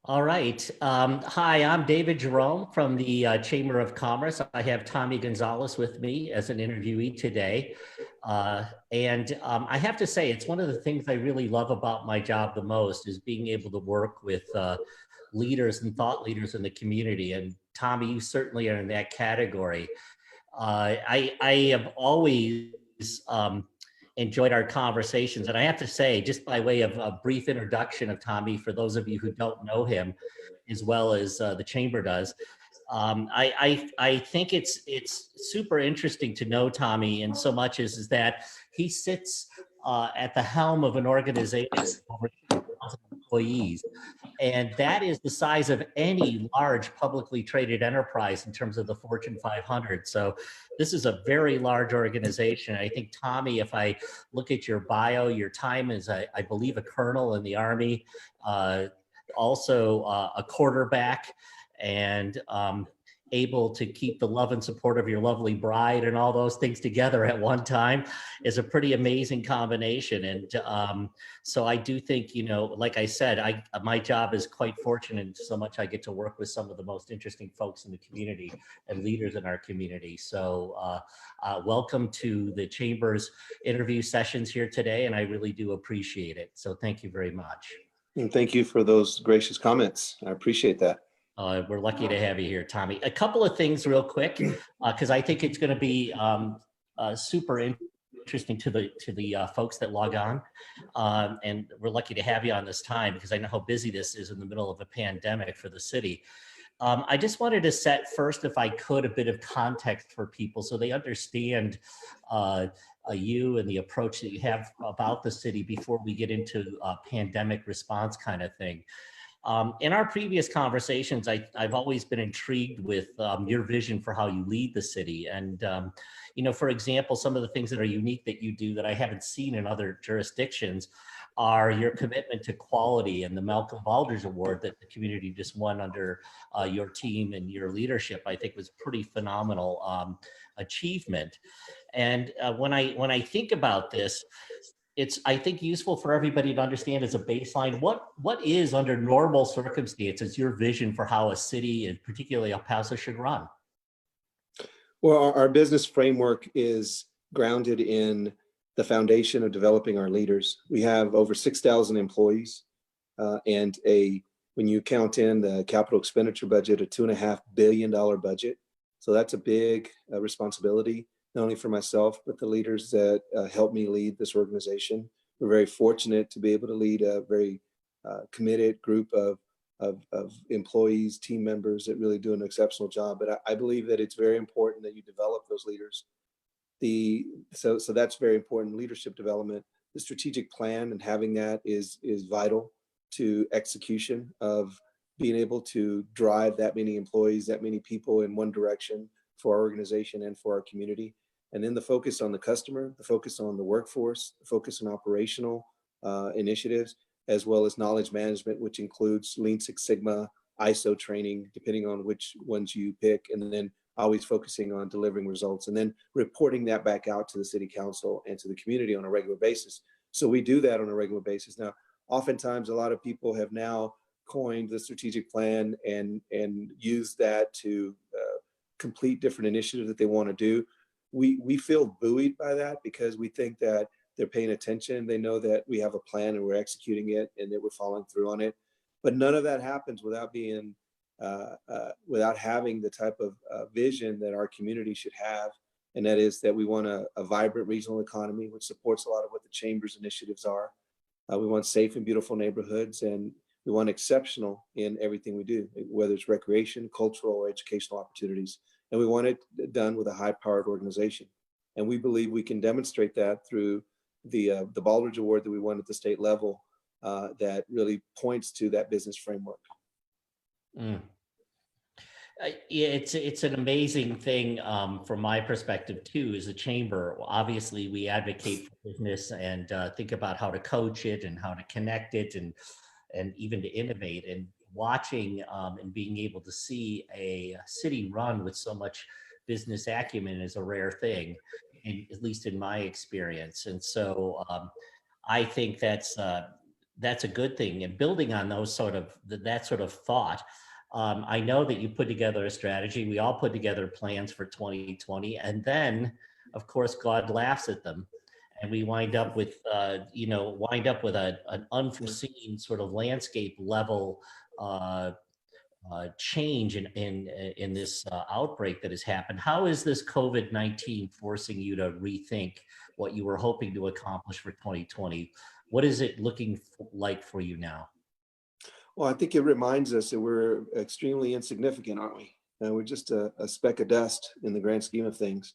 All right. Hi, I'm David Jerome from the Chamber of Commerce. I have Tommy Gonzalez with me as an interviewee today. And I have to say, it's one of the things I really love about my job the most is being able to work with leaders and thought leaders in the community. And Tommy, you certainly are in that category. I have always enjoyed our conversations. And I have to say, just by way of a brief introduction of Tommy, for those of you who don't know him, as well as the chamber does, I think it's super interesting to know Tommy in so much as that he sits at the helm of an organization with over 2,000 employees. And that is the size of any large publicly traded enterprise in terms of the Fortune 500. So this is a very large organization. I think, Tommy, if I look at your bio, your time as, I believe, a colonel in the Army, also a quarterback, and able to keep the love and support of your lovely bride and all those things together at one time is a pretty amazing combination. And so I do think, like I said, my job is quite fortunate so much I get to work with some of the most interesting folks in the community and leaders in our community. So welcome to the Chamber's interview sessions here today, and I really do appreciate it. So thank you very much. And thank you for those gracious comments. I appreciate that. We're lucky to have you here, Tommy. A couple of things real quick, because I think it's going to be super interesting to the folks that log on. And we're lucky to have you on this time because I know how busy this is in the middle of a pandemic for the city. I just wanted to set first, if I could, a bit of context for people so they understand you and the approach that you have about the city before we get into a pandemic response kind of thing. In our previous conversations, I've always been intrigued with your vision for how you lead the city. And, for example, some of the things that are unique that you do that I haven't seen in other jurisdictions are your commitment to quality, and the Malcolm Baldrige Award that the community just won under your team and your leadership, I think was pretty phenomenal achievement. And when I think about this, it's, I think, useful for everybody to understand as a baseline, what is, under normal circumstances, your vision for how a city, and particularly El Paso, should run? Well, our business framework is grounded in the foundation of developing our leaders. We have over 6,000 employees and when you count in the capital expenditure budget, a $2.5 billion budget. So that's a big responsibility, not only for myself, but the leaders that help me lead this organization. We're very fortunate to be able to lead a very committed group of employees, team members that really do an exceptional job. But I believe that it's very important that you develop those leaders. So that's very important, leadership development. The strategic plan and having that is vital to execution of being able to drive that many employees, that many people in one direction for our organization and for our community. And then the focus on the customer, the focus on the workforce, the focus on operational initiatives, as well as knowledge management, which includes Lean Six Sigma, ISO training, depending on which ones you pick, and then always focusing on delivering results, and then reporting that back out to the city council and to the community on a regular basis. So we do that on a regular basis. Now, oftentimes, a lot of people have now coined the strategic plan and use that to complete different initiatives that they want to do. We feel buoyed by that because we think that they're paying attention. They know that we have a plan and we're executing it and that we're following through on it. But none of that happens without being, without having the type of vision that our community should have. And that is that we want a vibrant regional economy, which supports a lot of what the Chamber's initiatives are. We want safe and beautiful neighborhoods, and we want exceptional in everything we do, whether it's recreation, cultural, or educational opportunities. And we want it done with a high-powered organization. And we believe we can demonstrate that through the Baldrige Award that we won at the state level that really points to that business framework. Yeah, it's an amazing thing from my perspective too. As a chamber, obviously we advocate for business and think about how to coach it and how to connect it and even to innovate. And watching and being able to see a city run with so much business acumen is a rare thing, at least in my experience. And so I think that's that's a good thing. And building on those sort of that sort of thought, I know that you put together a strategy. We all put together plans for 2020, and then, of course, God laughs at them, and we wind up with an unforeseen sort of landscape level uh, change in this outbreak that has happened. How is this COVID-19 forcing you to rethink what you were hoping to accomplish for 2020? What is it looking like for you now? Well, I think it reminds us that we're extremely insignificant, aren't we? We're just a speck of dust in the grand scheme of things,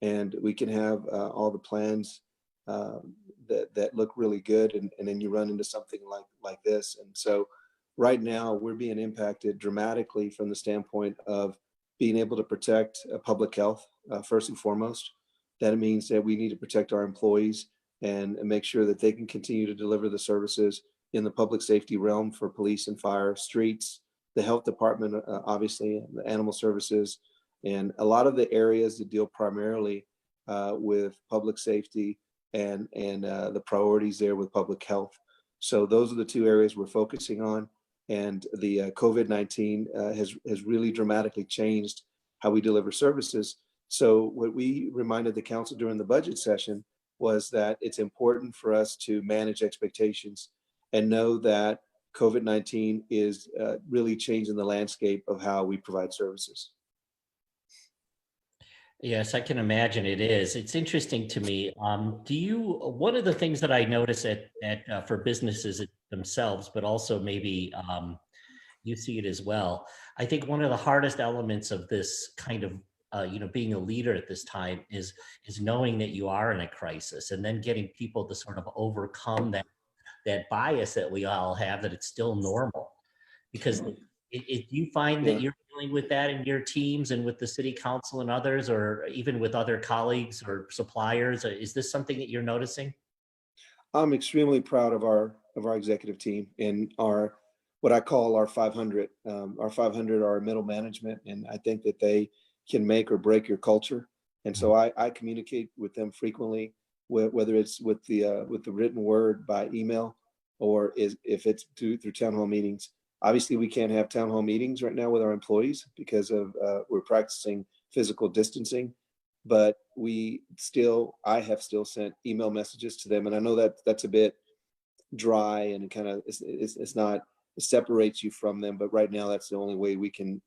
and we can have all the plans uh, that look really good, and then you run into something like this. And so, right now, we're being impacted dramatically from the standpoint of being able to protect public health first and foremost. That means that we need to protect our employees and make sure that they can continue to deliver the services in the public safety realm for police and fire, streets, the health department, obviously, the animal services, and a lot of the areas that deal primarily with public safety and the priorities there with public health. So those are the two areas we're focusing on. And the COVID-19 has really dramatically changed how we deliver services. So what we reminded the council during the budget session was that it's important for us to manage expectations and know that COVID-19 is really changing the landscape of how we provide services. Yes, I can imagine it is. It's interesting to me. One of the things that I notice for businesses themselves, but also maybe you see it as well. I think one of the hardest elements of this kind of being a leader at this time is knowing that you are in a crisis, and then getting people to sort of overcome that bias that we all have, that it's still normal. Because you find that Yeah. you're dealing with that in your teams and with the city council and others, or even with other colleagues or suppliers? Is this something that you're noticing? I'm extremely proud of our executive team and our what I call our 500. Our 500 are middle management, and I think that they can make or break your culture. And so I communicate with them frequently, whether it's with the written word by email or if it's through town hall meetings. Obviously, we can't have town hall meetings right now with our employees because of we're practicing physical distancing, but I have still sent email messages to them, and I know that that's a bit dry and it kind of it's not, it separates you from them, but right now that's the only way we can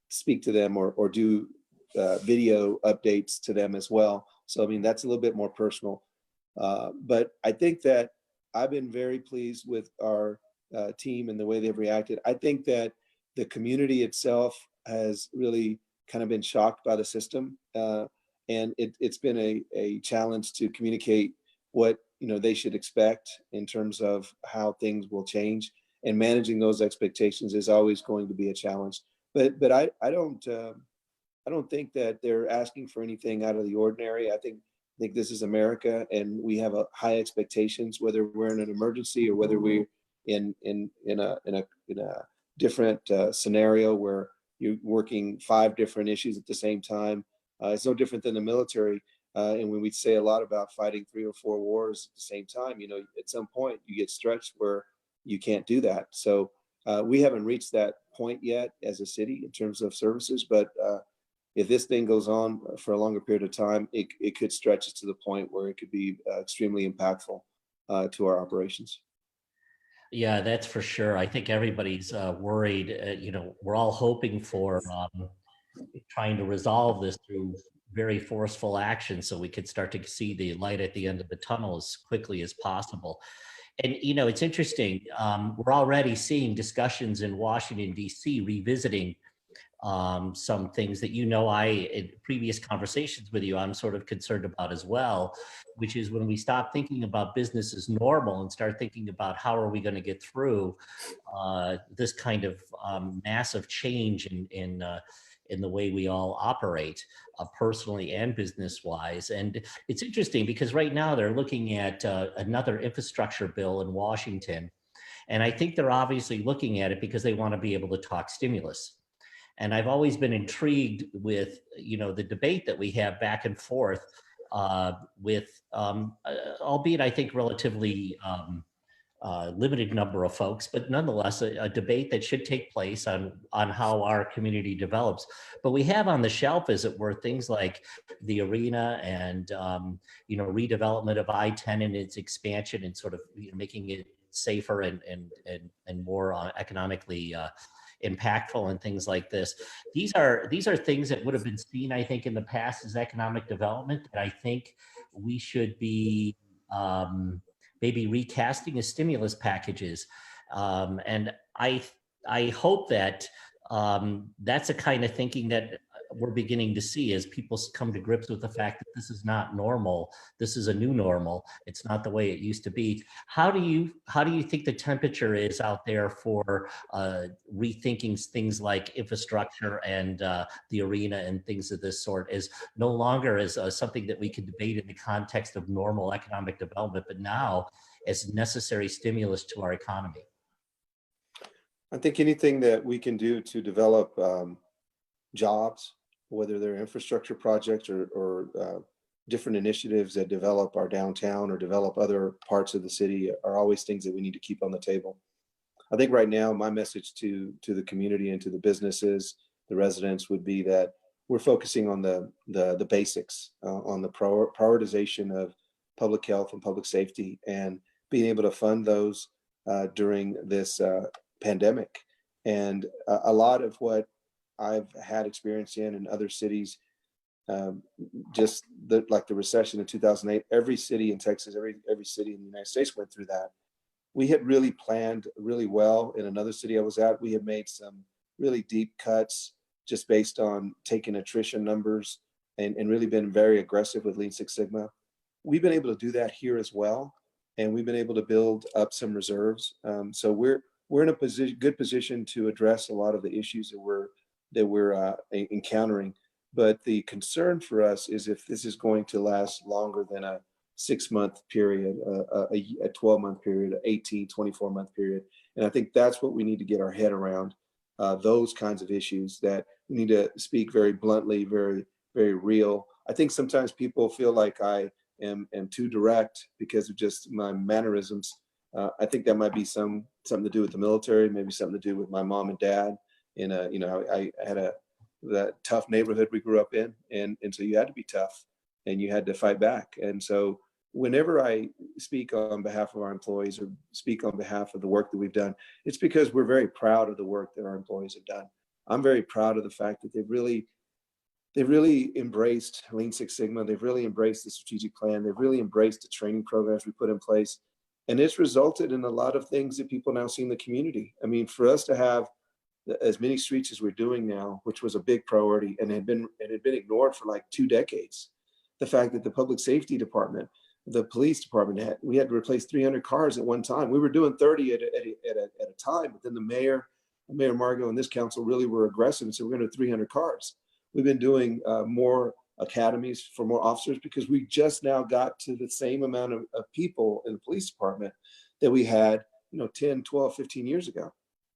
speak to them or do video updates to them as well. So I mean that's a little bit more personal, but I think that I've been very pleased with our team and the way they've reacted. I think that the community itself has really kind of been shocked by the system, and it's been a challenge to communicate what they should expect in terms of how things will change, and managing those expectations is always going to be a challenge. But I don't think that they're asking for anything out of the ordinary. I think this is America, and we have a high expectations, whether we're in an emergency or whether we're in a different scenario where you're working 5 different issues at the same time. It's no different than the military. And when we say a lot about fighting 3 or 4 wars at the same time, at some point you get stretched where you can't do that. So we haven't reached that point yet as a city in terms of services, but if this thing goes on for a longer period of time, it could stretch us to the point where it could be extremely impactful to our operations. Yeah, that's for sure. I think everybody's worried. We're all hoping for trying to resolve this through very forceful action, so we could start to see the light at the end of the tunnel as quickly as possible. And it's interesting. We're already seeing discussions in Washington, D.C. revisiting some things that in previous conversations with you, I'm sort of concerned about as well, which is when we stop thinking about business as normal and start thinking about how are we going to get through this kind of massive change in the way we all operate, personally and business-wise. And it's interesting because right now they're looking at another infrastructure bill in Washington. And I think they're obviously looking at it because they want to be able to talk stimulus. And I've always been intrigued with, the debate that we have back and forth with, albeit I think relatively limited number of folks, but nonetheless, a debate that should take place on how our community develops. But we have on the shelf, as it were, things like the arena and redevelopment of I-10 and its expansion and sort of making it safer and more economically impactful and things like this. These are things that would have been seen, I think, in the past as economic development that I think we should be maybe recasting as stimulus packages. And I hope that that's the kind of thinking that we're beginning to see as people come to grips with the fact that this is not normal. This is a new normal. It's not the way it used to be. How do you think the temperature is out there for rethinking things like infrastructure and the arena and things of this sort, is no longer as something that we can debate in the context of normal economic development, but now as necessary stimulus to our economy? I think anything that we can do to develop jobs, whether they're infrastructure projects or different initiatives that develop our downtown or develop other parts of the city, are always things that we need to keep on the table. I think right now my message to the community and to the businesses, the residents, would be that we're focusing on the basics, on the prioritization of public health and public safety, and being able to fund those during this pandemic. And a lot of what I've had experience in other cities, like the recession in 2008, every city in Texas, every city in the United States went through that. We had really planned really well. In another city I was at, we had made some really deep cuts just based on taking attrition numbers and really been very aggressive with Lean Six Sigma. We've been able to do that here as well, and we've been able to build up some reserves. So we're in a good position to address a lot of the issues that we're encountering. But the concern for us is if this is going to last longer than a 6-month period, a 12-month period, an 18, 24-month period. And I think that's what we need to get our head around, those kinds of issues, that we need to speak very bluntly, very, very real. I think sometimes people feel like I am too direct because of just my mannerisms. I think that might be something to do with the military, maybe something to do with my mom and dad. I had that tough neighborhood we grew up in, and so you had to be tough and you had to fight back. And so whenever I speak on behalf of our employees or speak on behalf of the work that we've done, it's because we're very proud of the work that our employees have done. I'm very proud of the fact that they've really embraced Lean Six Sigma. They've really embraced the strategic plan. They've really embraced the training programs we put in place. And it's resulted in a lot of things that people now see in the community. I mean, for us to have as many streets as we're doing now, which was a big priority and had been ignored for like 2 decades. The fact that the public safety department, the police department, we had to replace 300 cars at one time. We were doing 30 at a time, but then Mayor Margo and this council really were aggressive and said, we're going to do 300 cars. We've been doing more academies for more officers because we just now got to the same amount of people in the police department that we had, 10, 12, 15 years ago.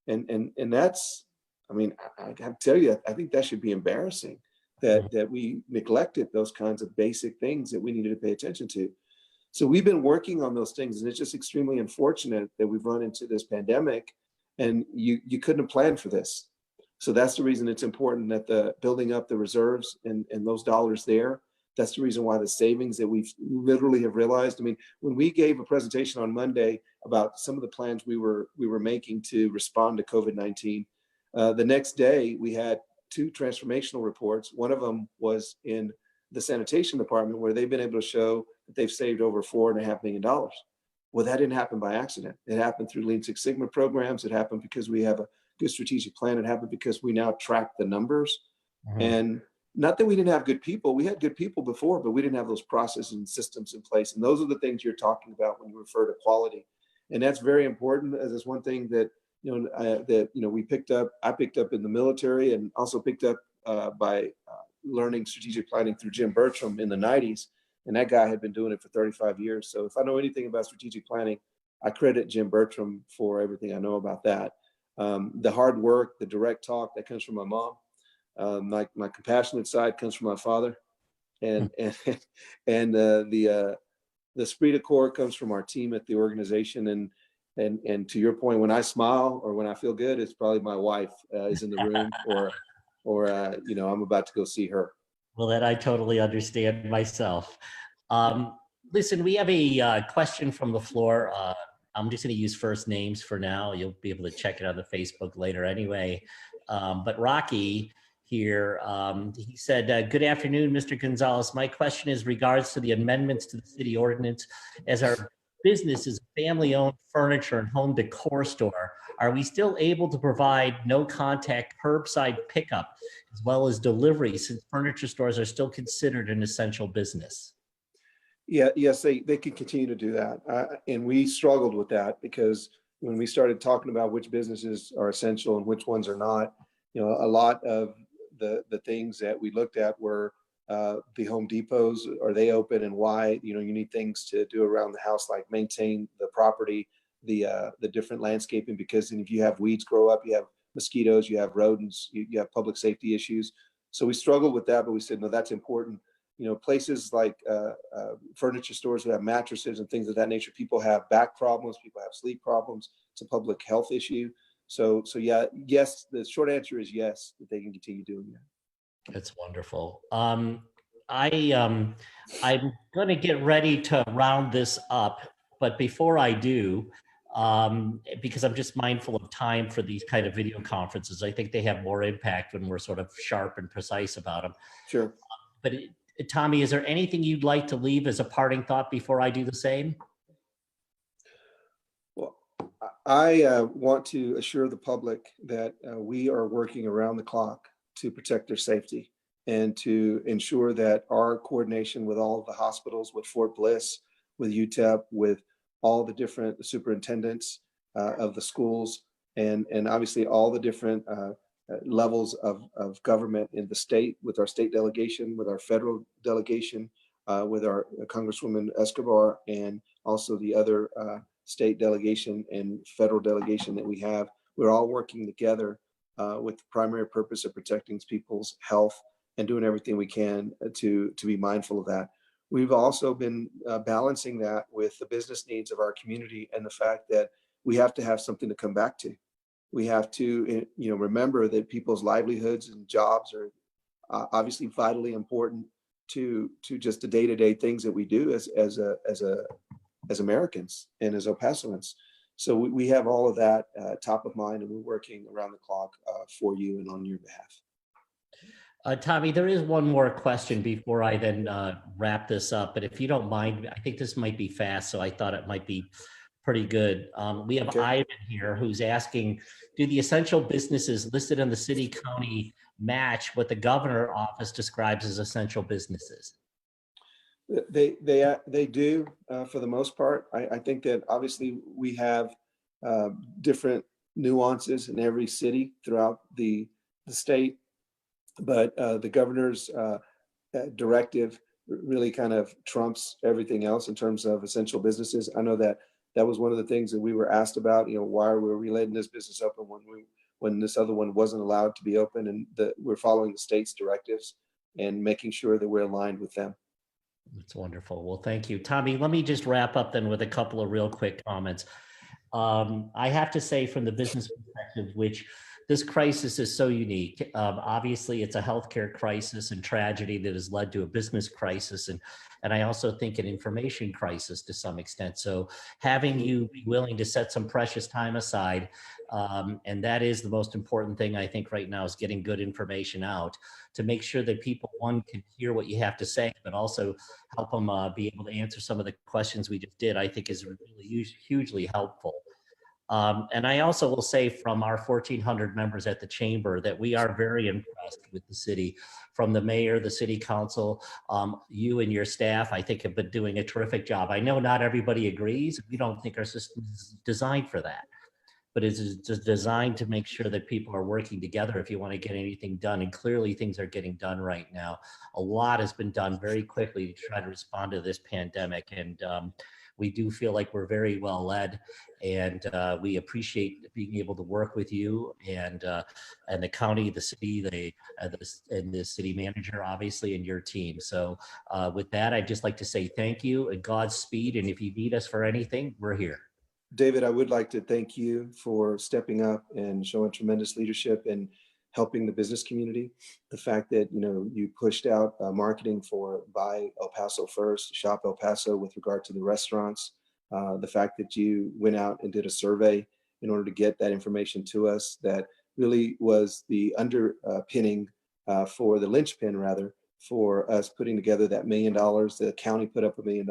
And that's, I mean, I have to tell you, I think that should be embarrassing that we neglected those kinds of basic things that we needed to pay attention to. So we've been working on those things, and it's just extremely unfortunate that we've run into this pandemic and you couldn't have planned for this. So that's the reason it's important that the building up the reserves and those dollars there. That's the reason why the savings that we've literally have realized. I mean, when we gave a presentation on Monday about some of the plans we were making to respond to COVID-19, the next day we had 2 transformational reports. One of them was in the sanitation department, where they've been able to show that they've saved over $4.5 million. Well, that didn't happen by accident. It happened through Lean Six Sigma programs. It happened because we have a good strategic plan. It happened because we now track the numbers. And not that we didn't have good people. We had good people before, but we didn't have those processes and systems in place. And those are the things you're talking about when you refer to quality. And that's very important, as is one thing that, we picked up. I picked up in the military, and also picked up by learning strategic planning through Jim Bertram in the 90s. And that guy had been doing it for 35 years. So if I know anything about strategic planning, I credit Jim Bertram for everything I know about that. The hard work, the direct talk, that comes from my mom. My compassionate side comes from my father, and the esprit de corps comes from our team at the organization. And to your point, when I smile or when I feel good, it's probably my wife is in the room, or you know, I'm about to go see her. Well, that I totally understand myself. Listen, we have a question from the floor. I'm just going to use first names for now. You'll be able to check it on the Facebook later anyway. But Rocky here, he said, good afternoon, Mr. Gonzalez. My question is regards to the amendments to the city ordinance. As our business is a family-owned furniture and home decor store, are we still able to provide no contact curbside pickup as well as delivery, since furniture stores are still considered an essential business? Yeah, yes, they can continue to do that. And we struggled with that because when we started talking about which businesses are essential and which ones are not, you know, a lot of the things that we looked at were the Home Depots, are they open and why? You know, you need things to do around the house, like maintain the property, the different landscaping, because if you have weeds grow up, you have mosquitoes, you have rodents, you have public safety issues. So we struggled with that, but we said, no, that's important. You know, places like furniture stores who have mattresses and things of that nature, people have back problems, people have sleep problems. It's a public health issue. So yeah, yes, the short answer is yes, that they can continue doing that. That's wonderful. I'm going to get ready to round this up, but before I do, because I'm just mindful of time for these kind of video conferences, I think they have more impact when we're sort of sharp and precise about them. Sure. But Tommy, is there anything you'd like to leave as a parting thought before I do the same? Well, I want to assure the public that we are working around the clock to protect their safety and to ensure that our coordination with all of the hospitals, with Fort Bliss, with UTEP, with all the different superintendents of the schools, and obviously all the different levels of government in the state, with our state delegation, with our federal delegation, with our Congresswoman Escobar, and also the other state delegation and federal delegation that we have. We're all working together with the primary purpose of protecting people's health and doing everything we can to be mindful of that. We've also been balancing that with the business needs of our community and the fact that we have to have something to come back to. We have to, you know, remember that people's livelihoods and jobs are obviously vitally important to just the day-to-day things that we do as Americans and as El Pasoans. So we have all of that top of mind, and we're working around the clock for you and on your behalf. Tommy, there is one more question before I then wrap this up, but if you don't mind, I think this might be fast, so I thought it might be pretty good. We have Ivan here who's asking, do the essential businesses listed in the city county match what the governor office describes as essential businesses? They do for the most part. I think that obviously we have different nuances in every city throughout the state, but the governor's directive really kind of trumps everything else in terms of essential businesses. I know that was one of the things that we were asked about. You know, why were we letting this business open when this other one wasn't allowed to be open? And we're following the state's directives and making sure that we're aligned with them. That's wonderful. Well, thank you, Tommy. Let me just wrap up then with a couple of real quick comments. I have to say, from the business perspective, which this crisis is so unique. Obviously, it's a healthcare crisis and tragedy that has led to a business crisis, and I also think an information crisis to some extent. So having you be willing to set some precious time aside, and that is the most important thing I think right now, is getting good information out to make sure that people, one, can hear what you have to say, but also help them be able to answer some of the questions we just did, I think is really hugely helpful. And I also will say, from our 1,400 members at the chamber, that we are very impressed with the city. From the mayor, the city council, you and your staff, I think, have been doing a terrific job. I know not everybody agrees. We don't think our system is designed for that, but it's just designed to make sure that people are working together if you want to get anything done. And clearly things are getting done right now. A lot has been done very quickly to try to respond to this pandemic. And we do feel like we're very well led, and we appreciate being able to work with you and the county, the city, and the city manager, obviously, and your team. So with that, I'd just like to say thank you and Godspeed. And if you need us for anything, we're here. David, I would like to thank you for stepping up and showing tremendous leadership and helping the business community. The fact that you pushed out marketing for Buy El Paso First, Shop El Paso with regard to the restaurants. The fact that you went out and did a survey in order to get that information to us, that really was the underpinning for the linchpin, rather, for us putting together that $1 million. The county put up $1 million.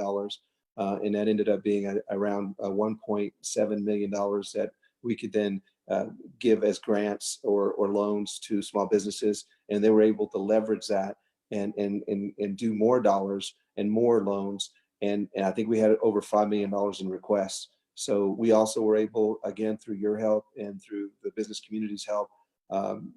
And that ended up being around $1.7 million that we could then give as grants or loans to small businesses. And they were able to leverage that and do more dollars and more loans. And I think we had over $5 million in requests. So we also were able, again, through your help and through the business community's help,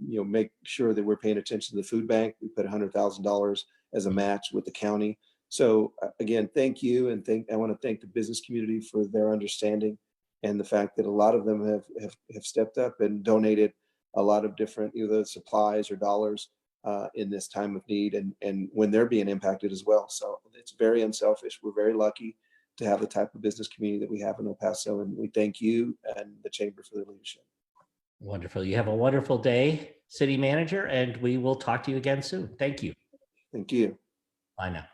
make sure that we're paying attention to the food bank. We put $100,000 as a match with the county. So again, thank you, and I want to thank the business community for their understanding and the fact that a lot of them have stepped up and donated a lot of different either supplies or dollars in this time of need and when they're being impacted as well. So it's very unselfish. We're very lucky to have the type of business community that we have in El Paso, and we thank you and the Chamber for their leadership. Wonderful. You have a wonderful day, City Manager, and we will talk to you again soon. Thank you. Thank you. Bye now.